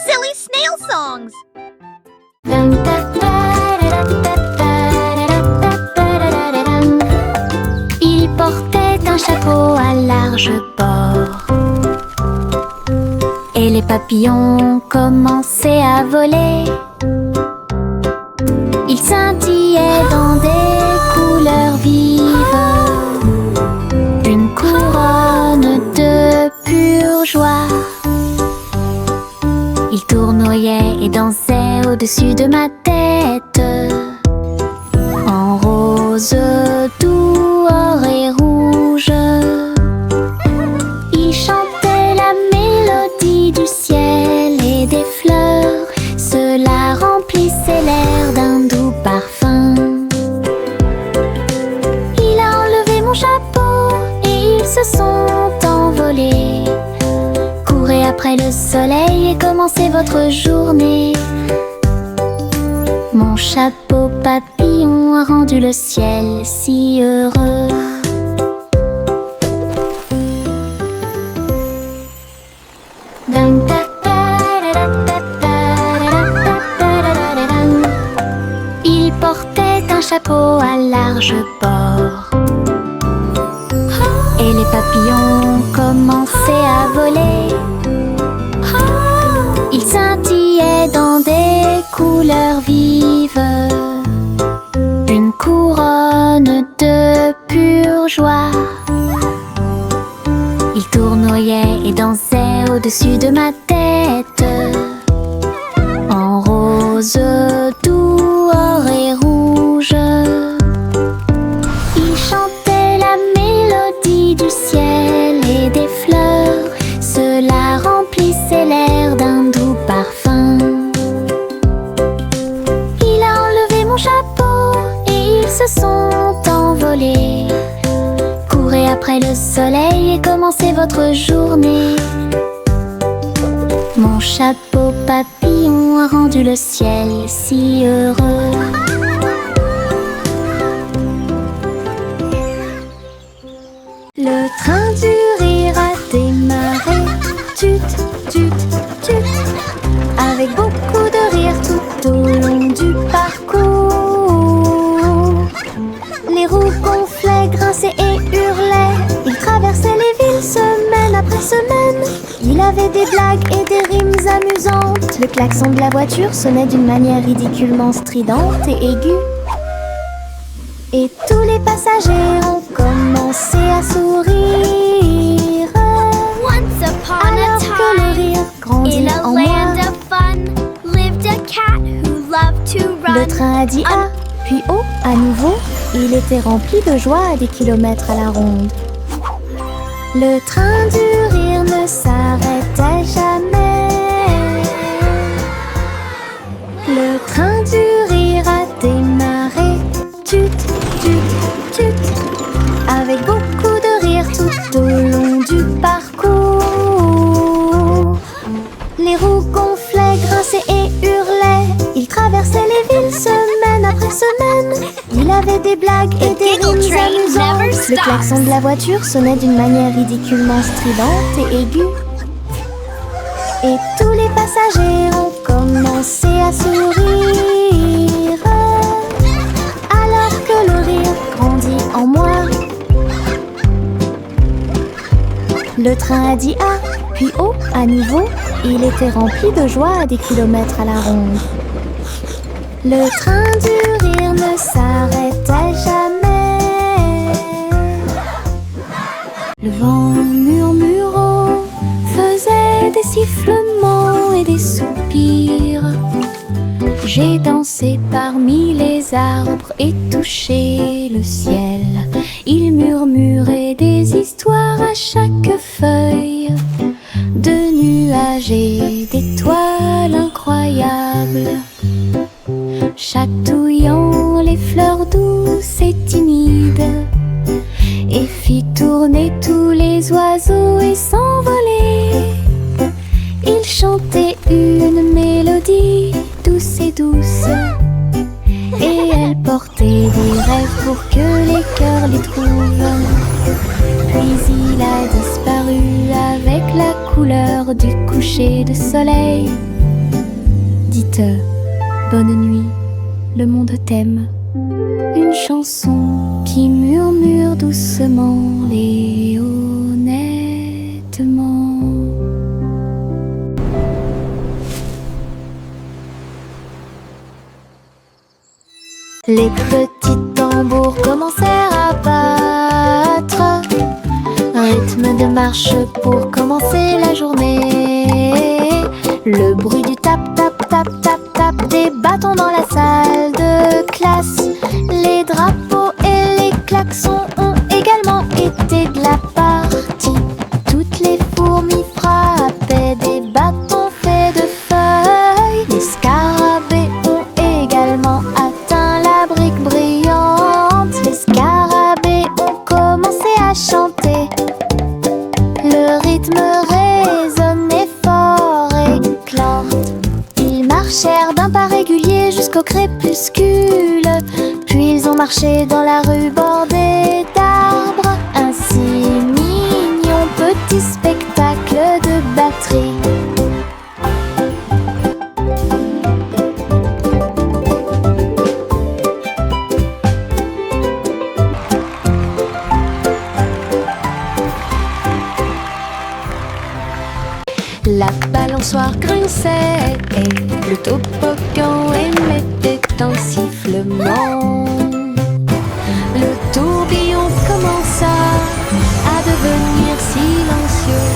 Silly snail songs! Il portait un chapeau à large bord et les papillons commençaient à voler. Ils scintillaient dans des couleurs vives, une couronne de pure joie. Ils tournoyaient et dansaient au-dessus de ma tête, en rose, doux, or et rouge. Ils chantaient la mélodie du ciel et des fleurs. Cela remplissait l'air d'un doux parfum. Il a enlevé mon chapeau et ils se sont envolés. Courez après le soleil et commencez votre journée. Mon chapeau papillon a rendu le ciel si heureux. Il portait un chapeau à large bord et les papillons commençaient à voler. Ils scintillaient dans des couleurs vives, une couronne de pure joie. Ils tournoyaient et dansaient au-dessus de ma tête, en rose, doux, or et rouge. Ils chantaient la mélodie du ciel et des fleurs. Cela remplissait l'air d'un doux parfum. Il a enlevé mon chapeau et ils se sont envolés. Courez après le soleil et commencez votre journée. Mon chapeau papillon a rendu le ciel si heureux. Le train du rire a démarré. Tut, tut, tut, avec beaucoup de rire tout au long du parcours. Les roues gonflaient, grinçaient et hurlaient. Il traversait les villes semaine après semaine. Il avait des blagues et des rimes amusantes. Le klaxon de la voiture sonnait d'une manière ridiculement stridente et aiguë. Et tous les passagers ont commencé à sourire. Once upon a Alors que le rire time, grandit in a en moi, land of fun, lived a cat who loved to run. le train a dit A, puis O à nouveau. Il était rempli de joie à des kilomètres à la ronde. Le train du rire ne s'arrêtait jamais. Le train du rire a démarré. Tut, tut, tut, avec beaucoup de rire tout au long du parcours. Les roues gonflaient, grinçaient et hurlaient. Il traversait les villes semaine après semaine. Il avait des blagues et des rimes amusantes. Le klaxon de la voiture sonnait d'une manière ridiculement stridente et aiguë. Et tous les passagers ont commencé à sourire. Alors que le rire grandit en moi, le train a dit A, puis O à nouveau. Il était rempli de joie à des kilomètres à la ronde. Le train du rire ne s'arrêtait jamais. Le vent murmurant faisait des sifflements et des soupirs. J'ai dansé parmi les arbres et touché le ciel. Il murmurait des histoires à chaque feuille, de nuages et d'étoiles incroyables, chatouillant les fleurs douces et timides, et fit tourner tous les oiseaux et s'envoler. Il chantait une mélodie douce et douce, et elle portait des rêves pour que les cœurs les trouvent. Puis il a disparu avec la couleur du coucher de soleil. bonne nuit, le monde t'aime. Une chanson qui murmure doucement et honnêtement. Les petits tambours commencèrent à battre, un rythme de marche pour commencer la journée. Le bruit du tap tap tap tap tap des bâtons dans la salle de classe. Les drapeaux et les klaxons ont également été de la partie. Toutes les fourmis frappaient des bâtons faits de feuilles. Les scarabées ont également atteint la brique brillante. Les scarabées ont commencé à chanter. Le rythme résonnait fort et clante. Ils marchèrent d'un pas régulier jusqu'au crépuscule. Puis ils ont marché dans la rue bordée d'arbres. Un si mignon petit spectacle de batterie. La balançoire grinçait et le toboggan émettait un sifflement. Le tourbillon commença à devenir silencieux.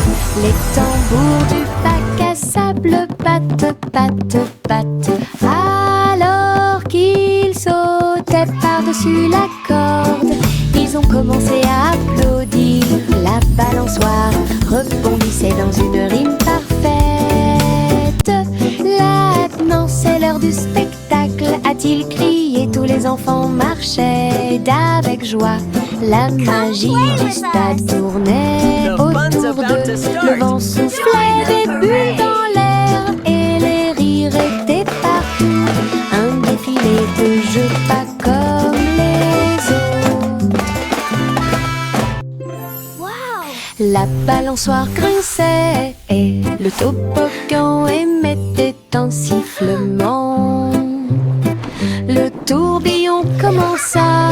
Les tambours du bac à sable battent, battent, battent. Alors qu'ils sautaient par-dessus la corde, ils ont commencé à applaudir. La balançoire rebondissait dans une rime parfaite. Maintenant c'est l'heure du spectacle, a-t-il crié. Tous les enfants marchaient avec joie. La magie du stade tournait autour d'eux. Le vent soufflait des bulles dans l'air et les rires étaient partout. Un défilé de jeux pas comme les autres. La balançoire grinçait et le toboggan émettait un sifflement. Le tourbillon commença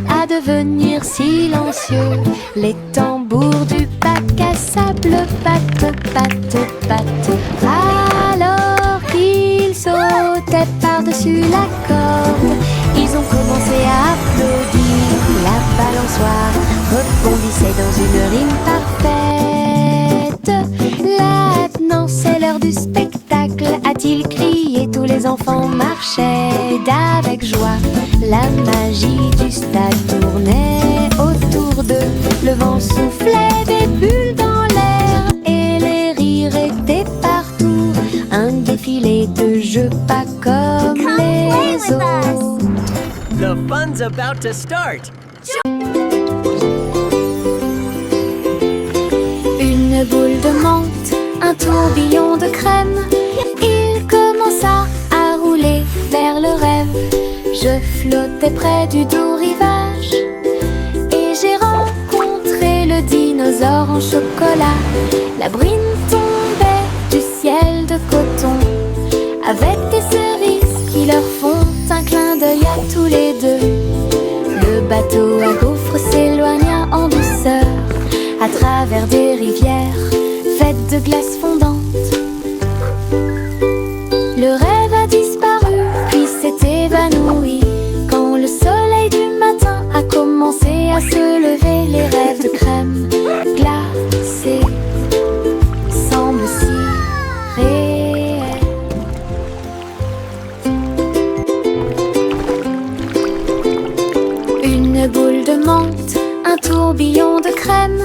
à devenir silencieux. Les tambours du bac à sable battent, battent, battent. Alors qu'ils sautaient par-dessus la corde, ils ont commencé à applaudir. La balançoire rebondissait dans une rime parfaite. Maintenant c'est l'heure du spectacle, a-t-il crié. Tous les enfants marchaient avec joie. La magie du stade tournait autour d'eux. Le vent soufflait des bulles dans l'air et les rires étaient partout. Un défilé de jeux pas comme les autres. The fun's about to start! Une boule de menthe, un tourbillon de crème. Il commença à rouler vers le rêve. Je flottais près du doux rivage et j'ai rencontré le dinosaure en chocolat. La brine tombait du ciel de coton avec des cerises qui leur font un clin d'œil à tous les deux. Le bateau à gaufres s'éloigna en douceur à travers des rivières faites de glace fondante. Le rêve a disparu puis s'est évanoui quand le soleil du matin a commencé à se lever. Les rêves de crème glacée semblent si réels. Une boule de menthe, un tourbillon de crème.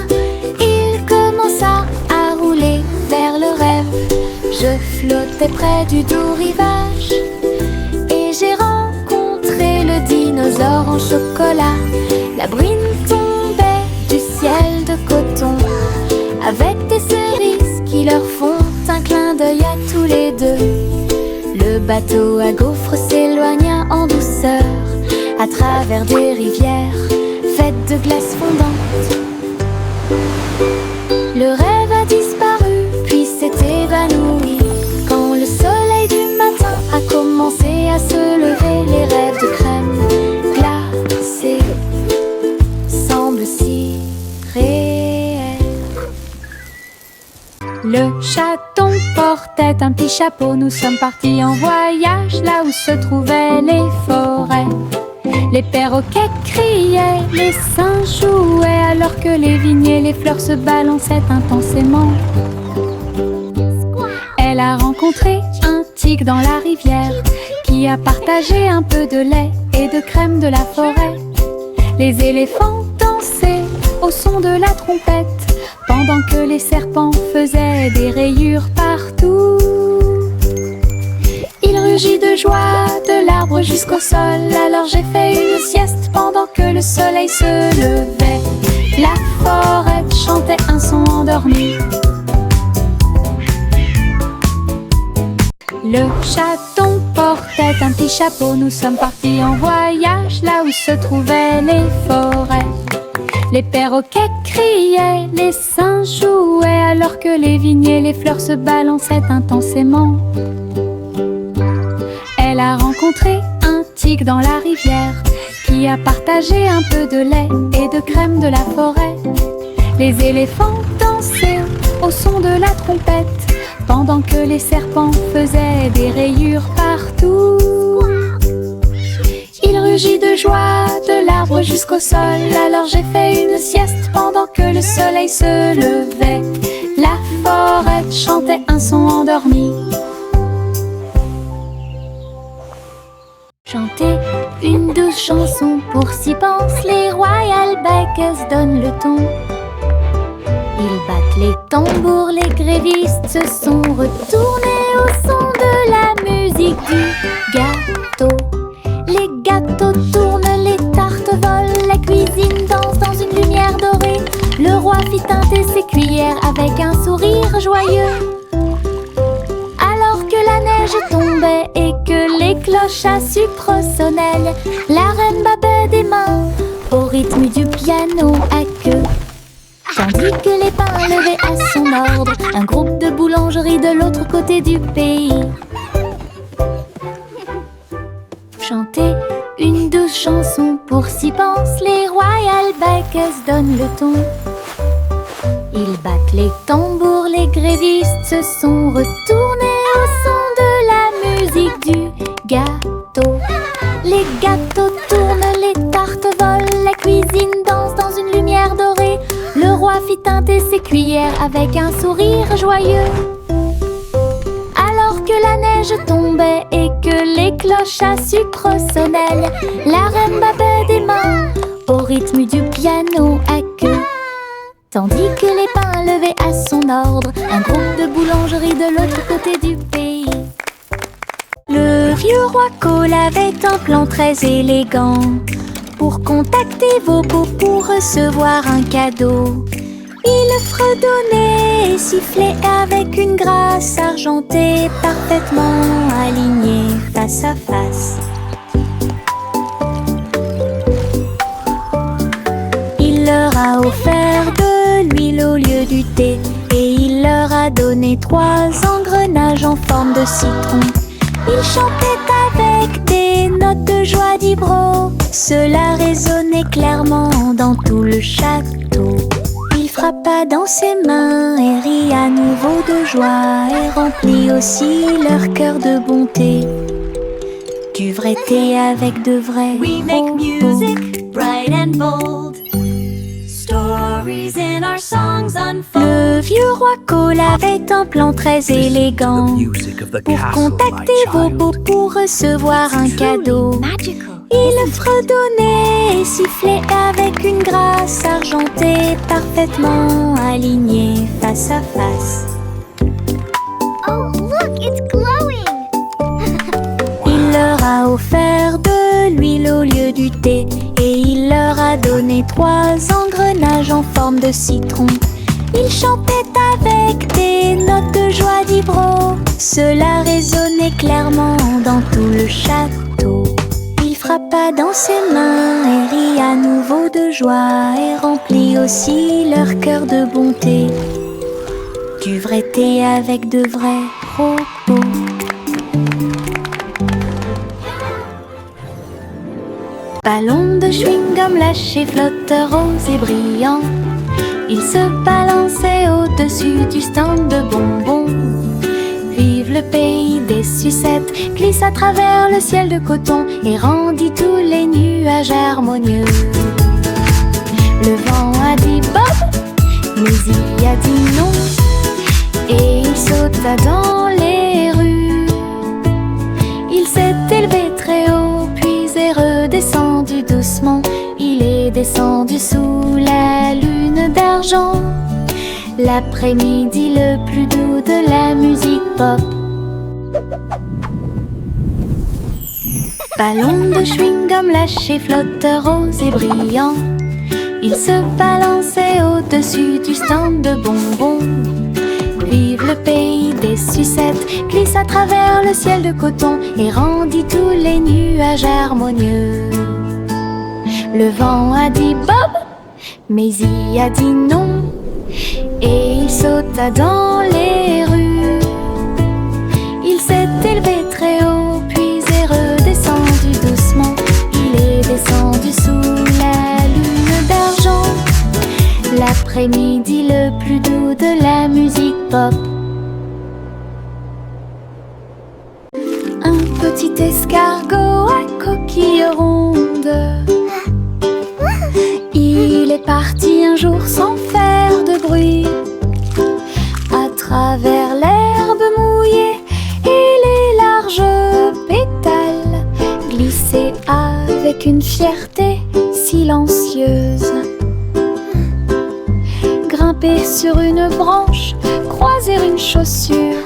Il commença à rouler vers le rêve. Je flottais près du doux rivage et j'ai rencontré le dinosaure en chocolat. La brine tombait du ciel de coton avec des cerises qui leur font un clin d'œil à tous les deux. Le bateau à gaufres s'éloigna en douceur à travers des rivières faites de glace fondante. Le rêve a disparu puis s'est évanoui quand le soleil du matin a Le chaton portait un petit chapeau. Nous sommes partis en voyage là où se trouvaient les forêts. Les perroquets criaient, les singes jouaient, alors que les vignes et les fleurs se balançaient intensément. Elle a rencontré un tigre dans la rivière qui a partagé un peu de lait et de crème de la forêt. Les éléphants dansaient au son de la trompette pendant que les serpents faisaient des rayures partout. Il rugit de joie de l'arbre jusqu'au sol. Alors j'ai fait une sieste pendant que le soleil se levait. La forêt chantait un son endormi. Le chaton portait un petit chapeau. Nous sommes partis en voyage là où se trouvaient les forêts. Les perroquets criaient, les singes jouaient, alors que les vignes et les fleurs se balançaient intensément. Elle a rencontré un tigre dans la rivière qui a partagé un peu de lait et de crème de la forêt. Les éléphants dansaient au son de la trompette pendant que les serpents faisaient des rayures partout. Il rugit de joie de l'arbre jusqu'au sol. Alors j'ai fait une sieste pendant que le soleil se levait. La forêt chantait un son endormi. Chanter une douce chanson, pour s'y pensent les Royal Bakers donnent le ton. Ils battent les tambours, les grévistes se sont retournés au son de la musique du gâteau. Les gâteaux tournent, les tartes volent, la cuisine danse dans une lumière dorée. Le roi fit teinter ses cuillères avec un sourire joyeux. Alors que la neige tombait et que les cloches à sucre sonnaient, la reine battait des mains au rythme du piano à queue. Tandis que les pains levaient à son ordre un groupe de boulangeries de l'autre côté du pays. Chanter une douce chanson, pour s'y pensent les Royal Bakers donnent le ton. Ils battent les tambours, les grévistes se sont retournés au son de la musique du gâteau. Les gâteaux tournent, les tartes volent, la cuisine danse dans une lumière dorée. Le roi fit teinter ses cuillères avec un sourire joyeux. Alors que la neige tombait et que les cloches à sucre sonnaient, la reine battait des mains au rythme du piano à queue. Tandis que les pains levaient à son ordre un groupe de boulangeries de l'autre côté du pays. Le vieux roi Cole avait un plan très élégant pour contacter vos beaux pour recevoir un cadeau. Il fredonnait et sifflait avec une grâce argentée parfaitement alignée face à face. Il leur a offert de l'huile au lieu du thé et il leur a donné 3 engrenages en forme de citron. Il chantait avec des notes de joie d'Ibro. Cela résonnait clairement dans tout le château. Il frappa dans ses mains et rit à nouveau de joie et remplit aussi leur cœur de bonté. Du vrai thé avec de vrais We make music bright and bold. Stories in our songs unfold. Le vieux roi Cole avait un plan très élégant pour contacter vos beaux pour recevoir un cadeau. Il fredonnait et sifflait avec une grâce argentée parfaitement alignée face à face. Oh, look, it's glowing! Il leur a offert de l'huile au lieu du thé et il leur a donné 3 engrenages en forme de citron. Il chantait avec des notes de joie d'Ibro. Cela résonnait clairement dans tout le château. Il frappa dans ses mains et rit à nouveau de joie et remplit aussi leur cœur de bonté. Du vrai thé avec de vrais propos. Ballon de chewing-gum lâché, flotteur rose et brillant. Il se balançait au-dessus du stand de bonbons. Vive le pays des sucettes, glisse à travers le ciel de coton et rendit tous les nuages harmonieux. Le vent a dit Bob, mais il a dit non, et il sauta dans les rues. Il s'est élevé très haut, puis est redescendu doucement. Il est descendu sous la lune d'argent. L'après-midi le plus doux de la musique pop. Ballon de chewing-gum lâché, flotteur rose et brillant. Il se balançait au-dessus du stand de bonbons. Vive le pays des sucettes, glisse à travers le ciel de coton et rendit tous les nuages harmonieux. Le vent a dit Bob, mais il a dit non, et il sauta dans les rues. Il s'est élevé très haut, puis est redescendu doucement. Il est descendu sous la lune d'argent. L'après-midi le plus doux de la musique pop. Un petit escargot à coquille ronde. Il est parti un jour sans faire de bruit, à travers l'herbe mouillée et les larges pétales, glisser avec une fierté silencieuse. Grimper sur une branche, croiser une chaussure.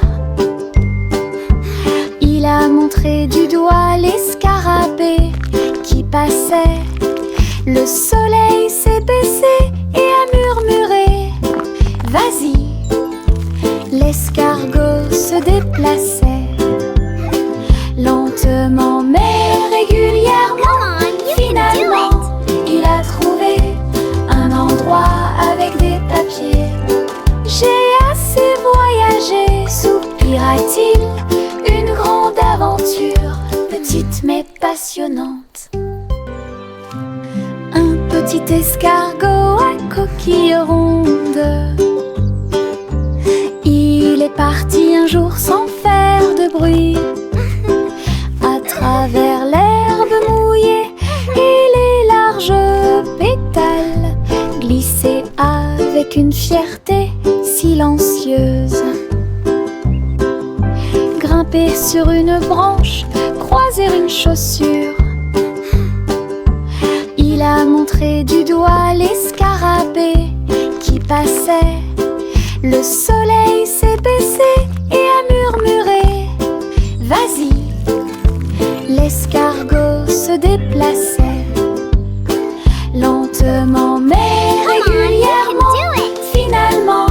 Il a montré du doigt les scarabées qui passaient. Le soleil s'est baissé et a murmuré Vas-y. L'escargot se déplaçait lentement mais régulièrement. Finalement, il a trouvé un endroit avec des papiers. J'ai assez voyagé, soupira-t-il. Une grande aventure, petite mais passionnante. Un petit escargot à coquille ronde. Il est parti un jour sans faire de bruit, à travers l'herbe mouillée et les larges pétales, glisser avec une fierté silencieuse. Grimper sur une branche, croiser une chaussure. Il a montré du doigt les scarabées qui passaient. Le soleil s'est baissé et a murmuré Vas-y. L'escargot se déplaçait lentement mais régulièrement. Finalement,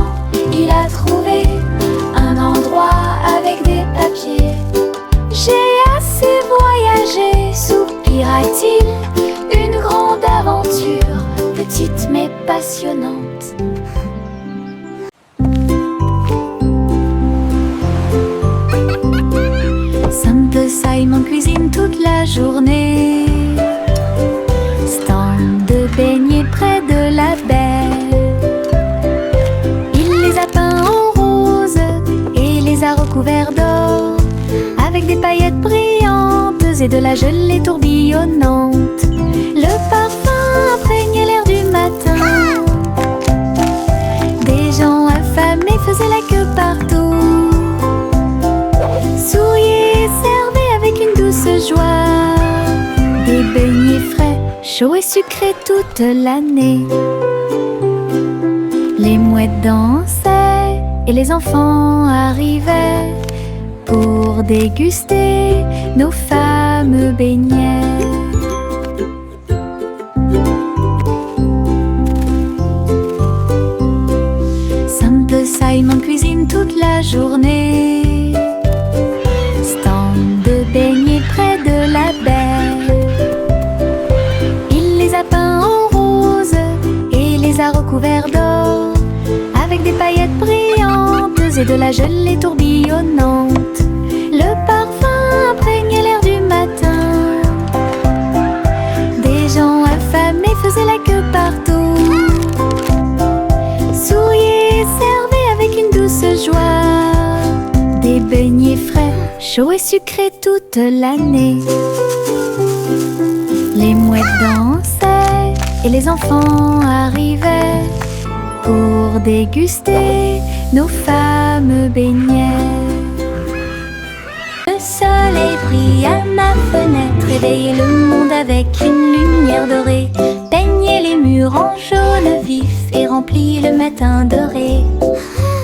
il a trouvé un endroit avec des papiers. J'ai assez voyagé, soupira-t-il. Une grande aventure, petite mais passionnante. Simple Simon cuisine toute la journée. Stand de beignets près de la baie. Il les a peints en rose et les a recouverts d'or, avec des paillettes brillantes et de la gelée tourbillonnante. Le parfum imprégnait l'air du matin. Des gens affamés faisaient la queue partout. Souriaient et servaient avec une douce joie des beignets frais, chauds et sucrés toute l'année. Les mouettes dansaient et les enfants arrivaient pour déguster nos fameux beignets. Simple Simon cuisine toute la journée. Stand de beignets près de la baie. Il les a peints en rose et les a recouverts d'or, avec des paillettes brillantes et de la gelée tourbillonnante. Le parfum imprégnait l'air du matin. Des gens affamés faisaient la queue partout. chaud et sucré toute l'année. Les mouettes dansaient et les enfants arrivaient pour déguster nos fameux beignets. Le soleil brille à ma fenêtre, réveille le monde avec une lumière dorée, peignez les murs en jaune vif et remplit le matin doré.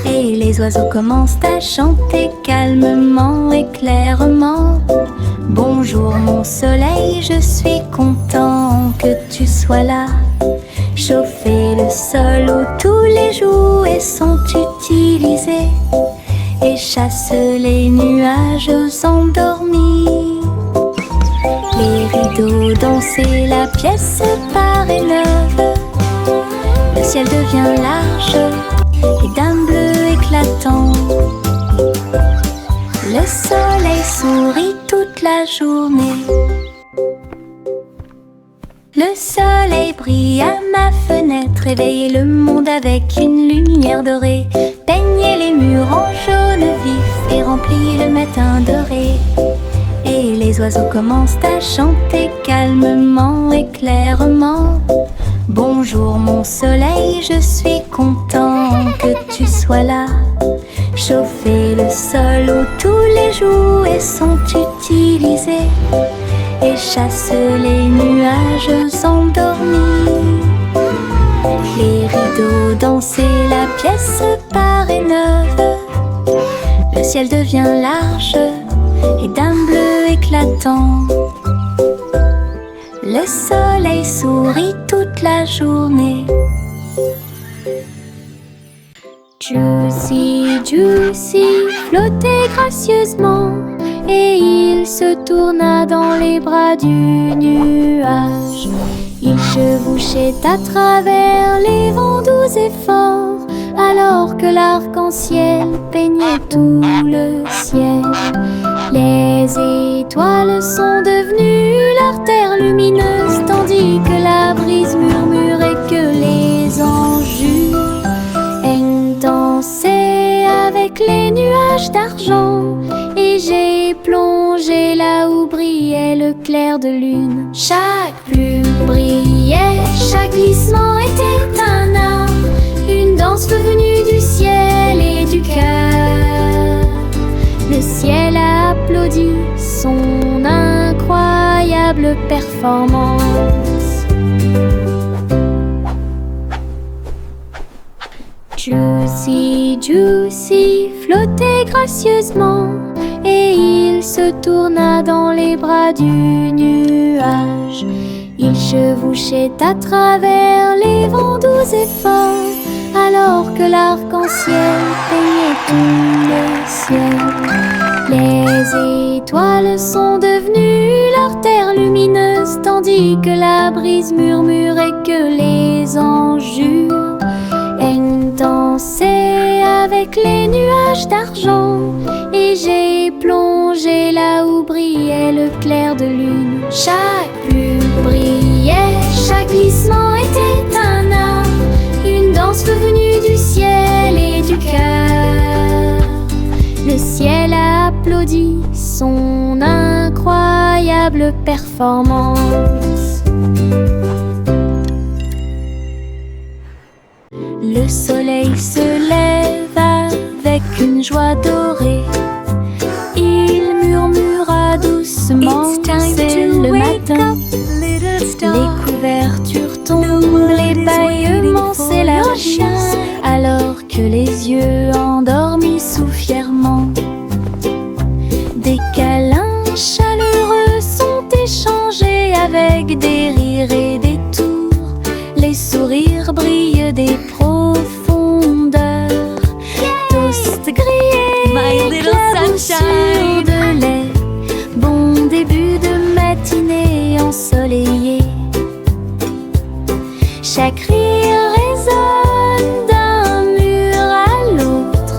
Et les oiseaux commencent à chanter calmement et clairement. Bonjour mon soleil, je suis content que tu sois là. Chauffer le sol où tous les jouets sont utilisés et chasse les nuages endormis. Les rideaux danser, la pièce paraît neuve. Le ciel devient large et d'un bleu éclatant. Le soleil sourit toute la journée. Le soleil brille à ma fenêtre, réveille le monde avec une lumière dorée, peignez les murs en jaune vif et remplit le matin doré. Et les oiseaux commencent à chanter calmement et clairement. Bonjour mon soleil, je suis content que tu sois là. Chauffer le sol où tous les jouets sont utilisés et chasse les nuages endormis. Les rideaux danser, la pièce paraît neuve. Le ciel devient large et d'un bleu éclatant. Le soleil sourit toute la journée. Juicy, Juicy flottait gracieusement et il se tourna dans les bras du nuage. Il chevauchait à travers les vents doux et forts, alors que l'arc-en-ciel peignait tout le ciel. Les étoiles sont devenues leur terre lumineuse, tandis que la brise murmurait que les anges dansaient avec les nuages d'argent. Et j'ai plongé là où brillait le clair de lune. Chaque plume brillait, chaque glissement était un art, une danse venue du ciel et du cœur. Le ciel a applaudi son incroyable performance. Juicy, Juicy flottait gracieusement et il se tourna dans les bras du nuage. Il chevauchait à travers les vents doux et forts, alors que l'arc-en-ciel peignait tout le ciel. Les étoiles sont devenues leur terre lumineuse, tandis que la brise murmurait que les anges dansaient avec les nuages d'argent. Et j'ai plongé là où brillait le clair de lune. Chaque plume brillait, chaque glissement était un art, une danse venue du ciel et du cœur. Le ciel a applaudi son incroyable performance. Le soleil se lève avec une joie dorée. Il murmura doucement, c'est le matin. Les couvertures tombent, les bâillements s'élargissent, alors que les yeux endormis souffrent fièrement. Des câlins chaleureux sont échangés avec des rires et des tours. Les sourires brillent des profondeurs. Toast grillé, éclaboussure de lait, bon début de matinée ensoleillée. Chaque rire résonne d'un mur à l'autre,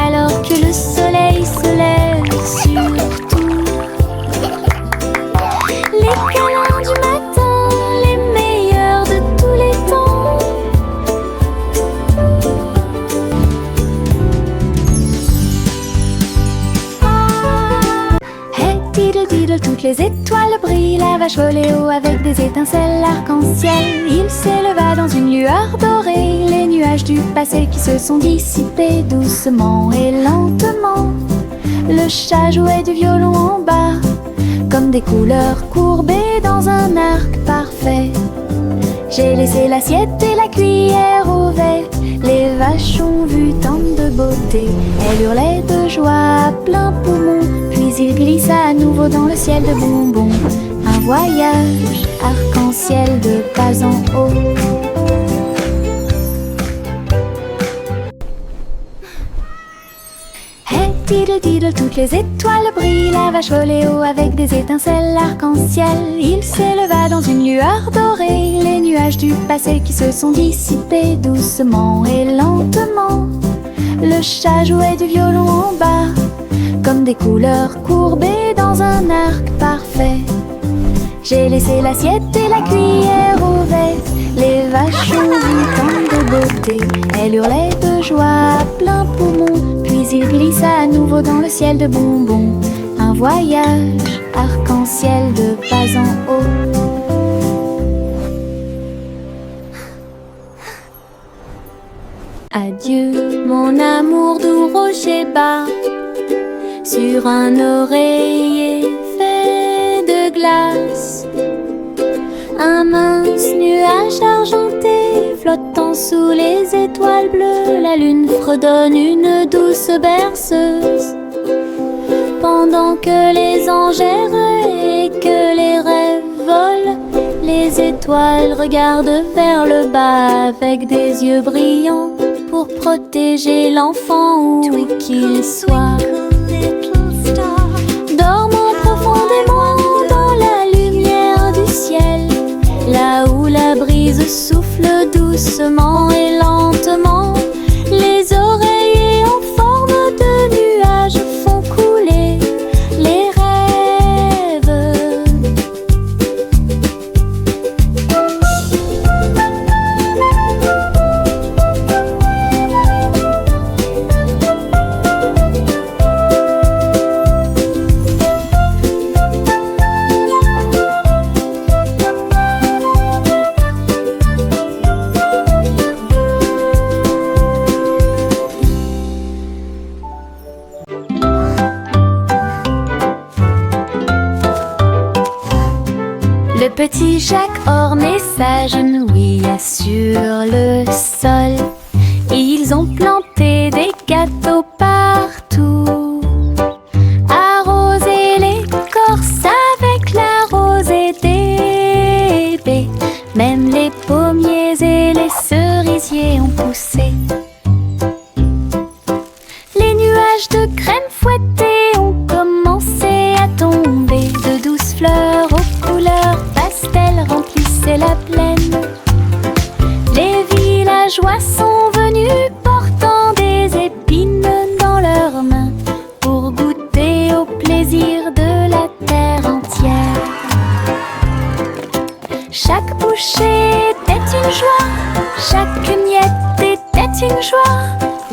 alors que le soleil se lève sur tout. Les câlins du matin, les meilleurs de tous les temps. diddle, toutes les étoiles brillent. La vache volait haut avec des étincelles arc-en-ciel. Il s'éleva dans une lueur dorée. Les nuages du passé qui se sont dissipés doucement et lentement. Le chat jouait du violon en bas, comme des couleurs courbées dans un arc parfait. J'ai laissé l'assiette et la cuillère au verre. Les vaches ont vu tant de beauté. Elles hurlaient de joie à plein poumon. Puis il glissa à nouveau dans le ciel de bonbons. Un voyage arc-en-ciel de bas en haut. Hey diddle diddle, toutes les étoiles brillent. La vache volait haut avec des étincelles arc-en-ciel. Il s'éleva dans une lueur dorée. Les nuages du passé qui se sont dissipés doucement et lentement. Le chat jouait du violon en bas, comme des couleurs courbées dans un arc parfait. J'ai laissé l'assiette et la cuillère au verre. Les vaches ont vu tant de beauté. Elles hurlaient de joie à plein poumon. Puis il glissa à nouveau dans le ciel de bonbons. Un voyage arc-en-ciel de bas en haut. Adieu mon amour doux rocher bas, sur un oreiller fait de glace. Un mince nuage argenté flottant sous les étoiles bleues. La lune fredonne une douce berceuse, pendant que les anges errent et que les rêves volent. Les étoiles regardent vers le bas avec des yeux brillants pour protéger l'enfant où qu'il soit. Dormant profondément dans la lumière du ciel, là où la brise souffle doucement et lentement. Les oreillers en forme de nuages font couler les rêves. Le petit Jacques ornait sa genouille sur le sol. Ils ont planté des gâteaux partout, arrosé l'écorce avec la rosée des baies. Même les pommiers et les cerisiers ont poussé. Les nuages de crème fouettée ont commencé à tomber. De douces fleurs aux couleurs pastel remplissaient la plaine. Les villageois sont venus portant des épines dans leurs mains pour goûter au plaisir de la terre entière. Chaque bouchée était une joie, chaque miette était une joie,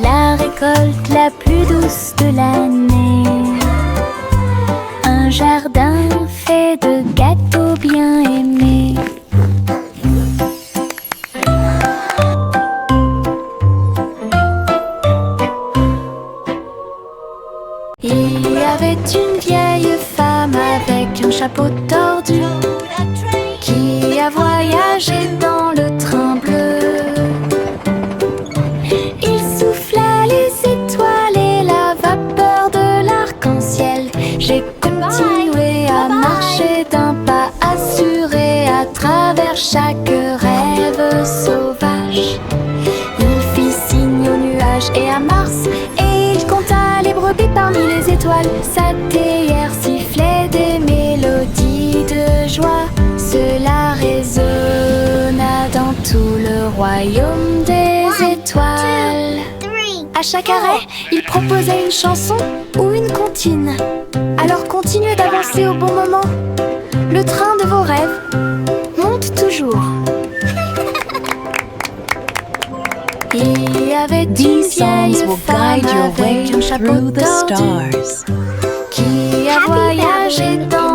la récolte la plus douce de l'année. Un jardin fait de gâteaux bien aimés. Il y avait une vieille femme avec un chapeau tordu qui a voyagé dans le train bleu. Il souffla les étoiles et la vapeur de l'arc-en-ciel. J'ai continué à marcher d'un pas assuré à travers chaque rêve sauvage. Il fit signe aux nuages et à Mars, et il compta les brebis parmi les étoiles. Sa théière sifflait des mélodies de joie. Cela résonna dans tout le royaume des étoiles. À chaque arrêt, il proposait une chanson ou une comptine. Alors continuez d'avancer au bon moment. Le train de vos rêves monte toujours. Il y avait une vieille femme avec un chapeau tordu qui a voyagé dans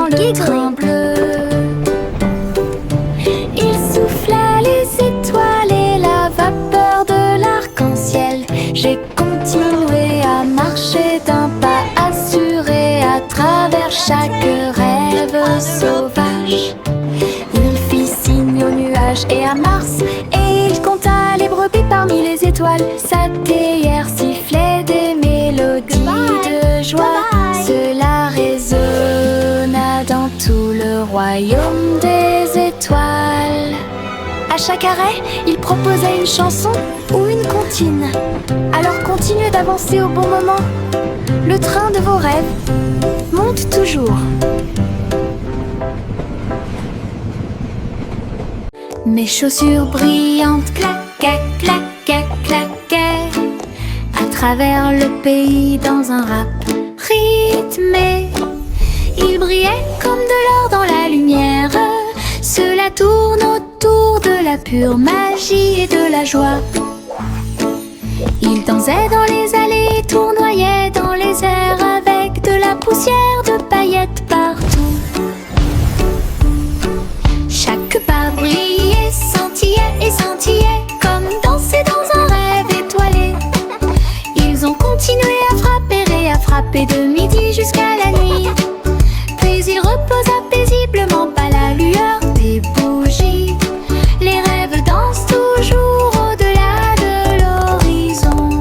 chaque rêve sauvage. Il fit signe aux nuages et à Mars, et il compta les brebis parmi les étoiles. Sa théière sifflait des mélodies de joie. Cela résonna dans tout le royaume des étoiles. À chaque arrêt, il proposait une chanson ou une comptine. Alors continuez d'avancer au bon moment. Le train de vos rêves monte toujours. Mes chaussures brillantes claquaient, claquaient, claquaient à travers le pays dans un rap rythmé. Ils brillaient comme de l'or dans la lumière. Cela tourne autour de la pure magie et de la joie. Ils dansaient dans les allées, tournoyaient dans les airs avec de la poussière de paillettes partout. Chaque pas brillait, scintillait et scintillait comme danser dans un rêve étoilé. Ils ont continué à frapper et à frapper de midi jusqu'à la nuit. Puis il reposa paisiblement à la lueur des bougies. Les rêves dansent toujours au-delà de l'horizon.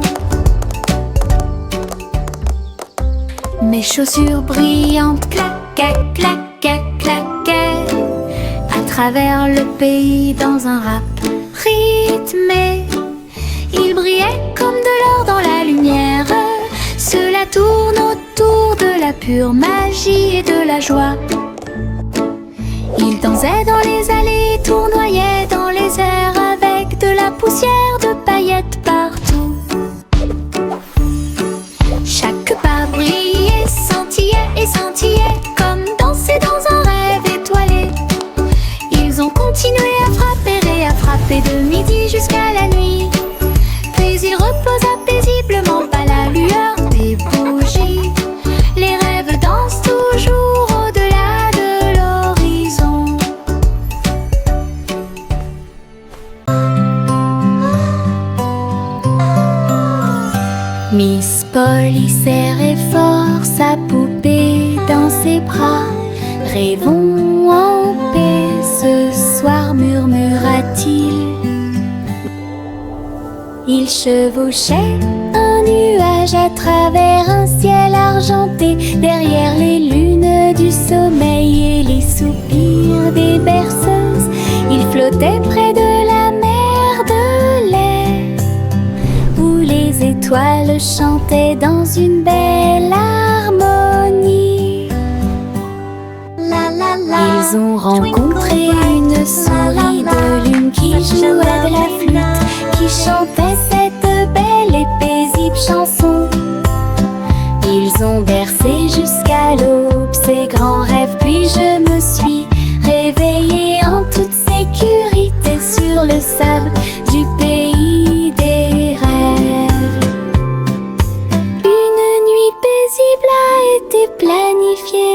Mes chaussures brillantes claquaient, claquaient, claquaient à travers le pays dans un rap rythmé. Ils brillaient comme de l'or dans la lumière. Cela tourne autour de la pure magie et de la joie. Ils dansaient dans les allées, tournoyaient dans les airs avec de la poussière de paillettes partout. Chaque pas brillait, scintillait et scintillait comme danser dans un rêve étoilé. Ils ont continué à frapper et à frapper de midi jusqu'à la nuit. Puis il reposa paisiblement à la lueur des bougies. Les rêves dansent toujours au-delà de l'horizon. Miss Polly serrait fort sa poupée dans ses bras. Rêvons en paix ce soir, murmura-t-il. Il chevauchait un nuage à travers un ciel argenté, derrière les lunes du sommeil et les soupirs des berceuses. Il flottait près de la mer de lait, où les étoiles chantaient dans une belle harmonie. Ils ont rencontré une souris de lune qui jouait de la flûte, qui chantait cette belle et paisible chanson. Ils ont bercé jusqu'à l'aube ces grands rêves, puis je me suis réveillée en toute sécurité sur le sable du pays des rêves. Une nuit paisible a été planifiée